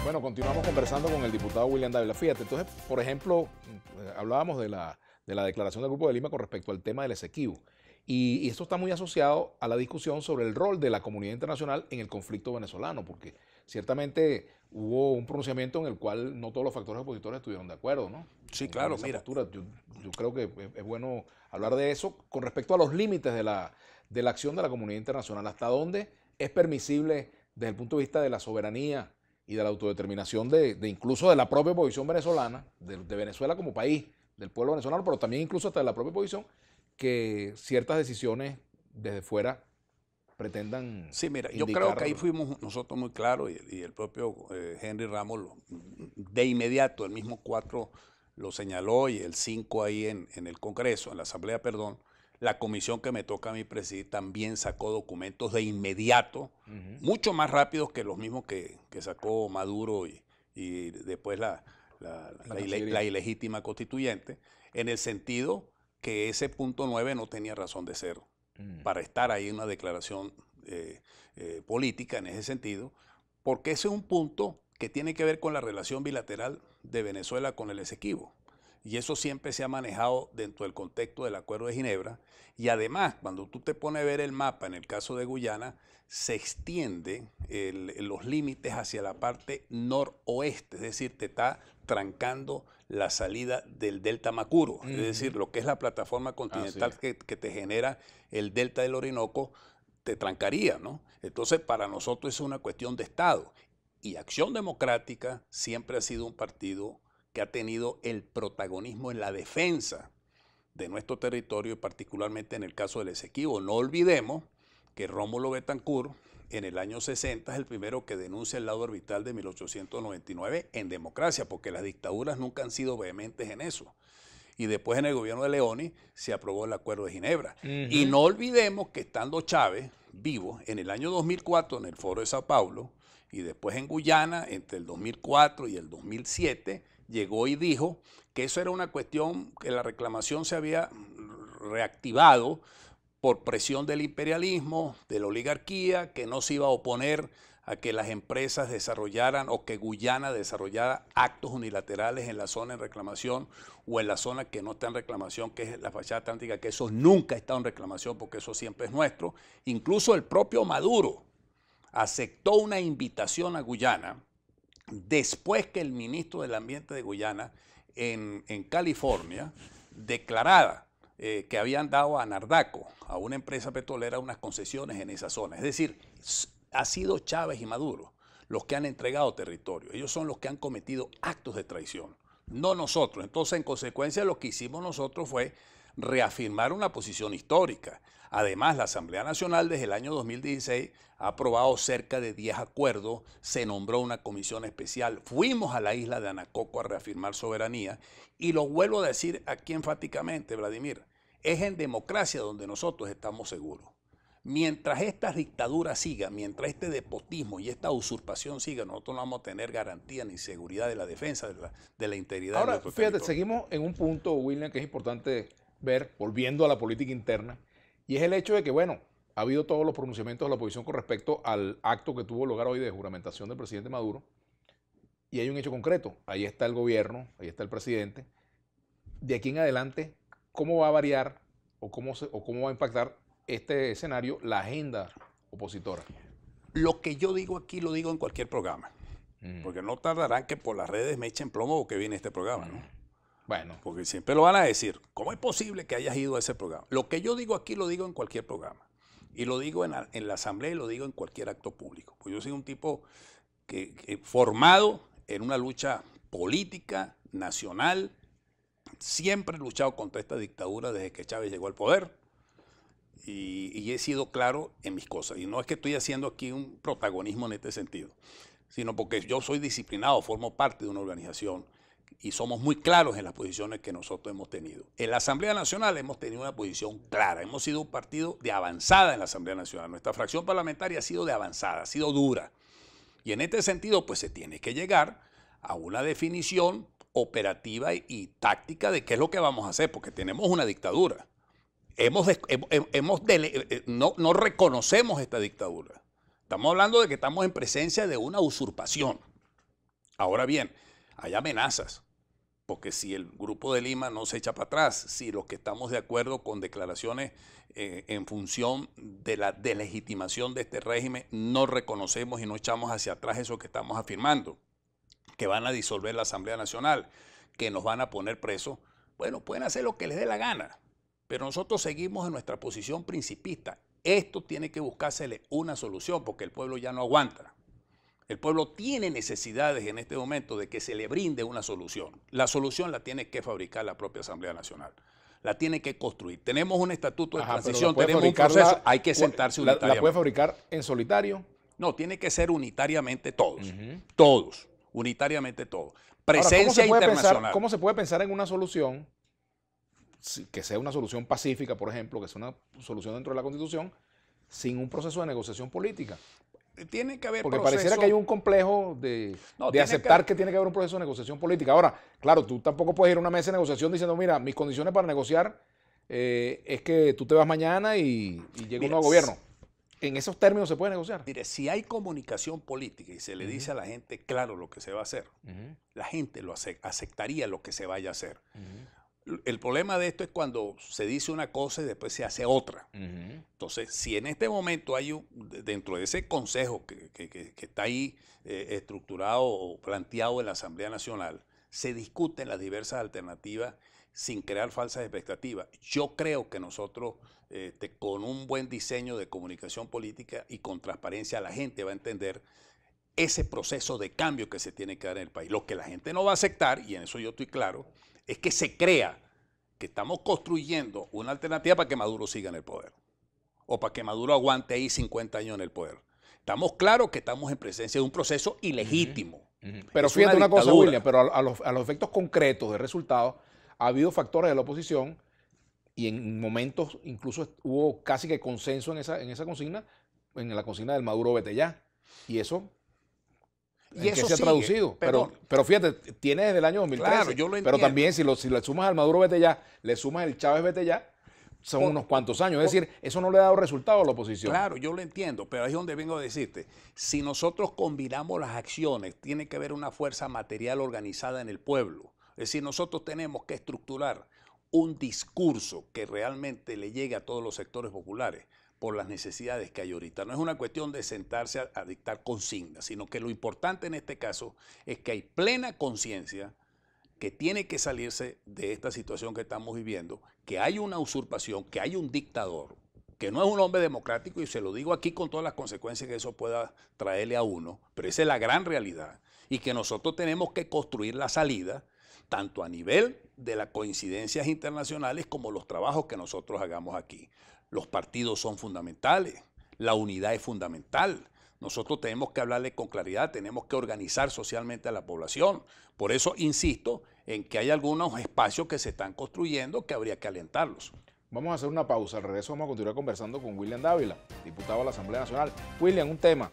Bueno, continuamos conversando con el diputado William Dávila. Fíjate, entonces, por ejemplo, hablábamos de la declaración del Grupo de Lima con respecto al tema del Esequibo. Y esto está muy asociado a la discusión sobre el rol de la comunidad internacional en el conflicto venezolano, porque ciertamente hubo un pronunciamiento en el cual no todos los factores opositores estuvieron de acuerdo, ¿no? Sí, claro, mira. Yo creo que es bueno hablar de eso con respecto a los límites de la acción de la comunidad internacional, hasta dónde es permisible desde el punto de vista de la soberanía y de la autodeterminación de incluso de la propia posición venezolana, de Venezuela como país, del pueblo venezolano, pero también incluso hasta de la propia posición, que ciertas decisiones desde fuera pretendan. Sí, mira, yo creo que ahí fuimos nosotros muy claros y el propio Henry Ramos de inmediato, el mismo 4 lo señaló y el 5 ahí en el Congreso, en la Asamblea, perdón. La comisión que me toca a mí presidir también sacó documentos de inmediato, mucho más rápidos que los mismos que sacó Maduro y después la ilegítima constituyente, en el sentido que ese punto 9 no tenía razón de ser para estar ahí en una declaración política en ese sentido, porque ese es un punto que tiene que ver con la relación bilateral de Venezuela con el Esequibo. Y eso siempre se ha manejado dentro del contexto del Acuerdo de Ginebra. Y además, cuando tú te pones a ver el mapa, en el caso de Guyana, se extiende los límites hacia la parte noroeste, es decir, te está trancando la salida del Delta Macuro, es decir, lo que es la plataforma continental que te genera el Delta del Orinoco, te trancaría, ¿no? Entonces, para nosotros es una cuestión de Estado. Y Acción Democrática siempre ha sido un partido que ha tenido el protagonismo en la defensa de nuestro territorio y particularmente en el caso del Esequibo. No olvidemos que Rómulo Betancourt en el año 60 es el primero que denuncia el lado orbital de 1899 en democracia, porque las dictaduras nunca han sido vehementes en eso. Y después en el gobierno de Leoni se aprobó el Acuerdo de Ginebra. Y no olvidemos que estando Chávez vivo en el año 2004 en el Foro de Sao Paulo y después en Guyana entre el 2004 y el 2007, llegó y dijo que eso era una cuestión, que la reclamación se había reactivado por presión del imperialismo, de la oligarquía, que no se iba a oponer a que las empresas desarrollaran o que Guyana desarrollara actos unilaterales en la zona en reclamación o en la zona que no está en reclamación, que es la fachada atlántica, que eso nunca ha estado en reclamación porque eso siempre es nuestro. Incluso el propio Maduro aceptó una invitación a Guyana después que el ministro del Ambiente de Guyana en California declarara que habían dado a Nardaco, a una empresa petrolera, unas concesiones en esa zona. Es decir, ha sido Chávez y Maduro los que han entregado territorio. Ellos son los que han cometido actos de traición, no nosotros. Entonces, en consecuencia, lo que hicimos nosotros fue reafirmar una posición histórica. Además, la Asamblea Nacional desde el año 2016 ha aprobado cerca de 10 acuerdos, se nombró una comisión especial, fuimos a la isla de Anacoco a reafirmar soberanía y lo vuelvo a decir aquí enfáticamente, Vladimir, es en democracia donde nosotros estamos seguros. Mientras estas dictaduras sigan, mientras este despotismo y esta usurpación siga, nosotros no vamos a tener garantía ni seguridad de la defensa de la integridad de nuestro territorio. Fíjate, seguimos en un punto, William, que es importante ver, volviendo a la política interna, y es el hecho de que, bueno, ha habido todos los pronunciamientos de la oposición con respecto al acto que tuvo lugar hoy de juramentación del presidente Maduro, y hay un hecho concreto, ahí está el gobierno, ahí está el presidente. De aquí en adelante, ¿cómo va a variar o cómo va a impactar este escenario la agenda opositora? Lo que yo digo aquí lo digo en cualquier programa, porque no tardarán que por las redes me echen plomo porque viene este programa, ¿no? Bueno. Porque siempre lo van a decir. ¿Cómo es posible que hayas ido a ese programa? Lo que yo digo aquí lo digo en cualquier programa. Y lo digo en la asamblea y lo digo en cualquier acto público. Pues yo soy un tipo que formado en una lucha política, nacional. Siempre he luchado contra esta dictadura desde que Chávez llegó al poder. Y he sido claro en mis cosas. Y no es que estoy haciendo aquí un protagonismo en este sentido, sino porque yo soy disciplinado, formo parte de una organización y somos muy claros en las posiciones que nosotros hemos tenido. En la Asamblea Nacional hemos tenido una posición clara, hemos sido un partido de avanzada en la Asamblea Nacional, nuestra fracción parlamentaria ha sido de avanzada, ha sido dura. Y en este sentido, pues se tiene que llegar a una definición operativa y táctica de qué es lo que vamos a hacer, porque tenemos una dictadura. No reconocemos esta dictadura. Estamos hablando de que estamos en presencia de una usurpación. Ahora bien, hay amenazas, porque si el Grupo de Lima no se echa para atrás, si los que estamos de acuerdo con declaraciones en función de la deslegitimación de este régimen no reconocemos y no echamos hacia atrás eso que estamos afirmando, que van a disolver la Asamblea Nacional, que nos van a poner presos, bueno, pueden hacer lo que les dé la gana, pero nosotros seguimos en nuestra posición principista. Esto tiene que buscársele una solución porque el pueblo ya no aguanta. El pueblo tiene necesidades en este momento de que se le brinde una solución. La solución la tiene que fabricar la propia Asamblea Nacional. La tiene que construir. Tenemos un estatuto de transición, tenemos un proceso, hay que sentarse unitariamente. ¿La puede fabricar en solitario? No, tiene que ser unitariamente todos. Todos. Unitariamente todos. Presencia internacional. ¿Cómo se puede pensar en una solución, que sea una solución pacífica, por ejemplo, que sea una solución dentro de la Constitución, sin un proceso de negociación política? Tiene que haber porque proceso, pareciera que hay un complejo de aceptar que tiene que haber un proceso de negociación política. Ahora, claro, tú tampoco puedes ir a una mesa de negociación diciendo, mira, mis condiciones para negociar es que tú te vas mañana y llega un nuevo gobierno. ¿En esos términos se puede negociar? Mire, si hay comunicación política y se le dice a la gente claro lo que se va a hacer, la gente lo aceptaría lo que se vaya a hacer. El problema de esto es cuando se dice una cosa y después se hace otra. Entonces, si en este momento hay dentro de ese consejo que está ahí estructurado o planteado en la Asamblea Nacional, se discuten las diversas alternativas sin crear falsas expectativas. Yo creo que nosotros, con un buen diseño de comunicación política y con transparencia, la gente va a entender ese proceso de cambio que se tiene que dar en el país. Lo que la gente no va a aceptar, y en eso yo estoy claro, es que se crea que estamos construyendo una alternativa para que Maduro siga en el poder o para que Maduro aguante ahí 50 años en el poder. Estamos claros que estamos en presencia de un proceso ilegítimo. Pero fíjate una cosa, William, pero a los efectos concretos de resultados, ha habido factores de la oposición y en momentos incluso hubo casi que consenso en esa consigna, en la consigna del Maduro vete ya. Y eso... ¿En qué se ha traducido? Pero fíjate, tiene desde el año 2013. Claro, yo lo entiendo. Pero también si le sumas al Maduro vete ya, le sumas el Chávez vete ya, son unos cuantos años. Es decir, eso no le ha dado resultado a la oposición. Claro, yo lo entiendo, pero ahí es donde vengo a decirte. Si nosotros combinamos las acciones, tiene que haber una fuerza material organizada en el pueblo. Es decir, nosotros tenemos que estructurar un discurso que realmente le llegue a todos los sectores populares por las necesidades que hay ahorita. No es una cuestión de sentarse a dictar consignas, sino que lo importante en este caso es que hay plena conciencia que tiene que salirse de esta situación que estamos viviendo, que hay una usurpación, que hay un dictador, que no es un hombre democrático, y se lo digo aquí con todas las consecuencias que eso pueda traerle a uno, pero esa es la gran realidad, y que nosotros tenemos que construir la salida, tanto a nivel de las coincidencias internacionales como los trabajos que nosotros hagamos aquí. Los partidos son fundamentales, la unidad es fundamental. Nosotros tenemos que hablarle con claridad, tenemos que organizar socialmente a la población. Por eso insisto en que hay algunos espacios que se están construyendo que habría que alentarlos. Vamos a hacer una pausa. Al regreso vamos a continuar conversando con William Dávila, diputado de la Asamblea Nacional. William, un tema.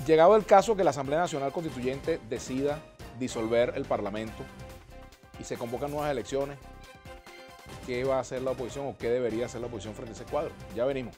Llegado el caso que la Asamblea Nacional Constituyente decida disolver el Parlamento y se convocan nuevas elecciones, ¿qué va a hacer la oposición o qué debería hacer la oposición frente a ese cuadro? Ya venimos.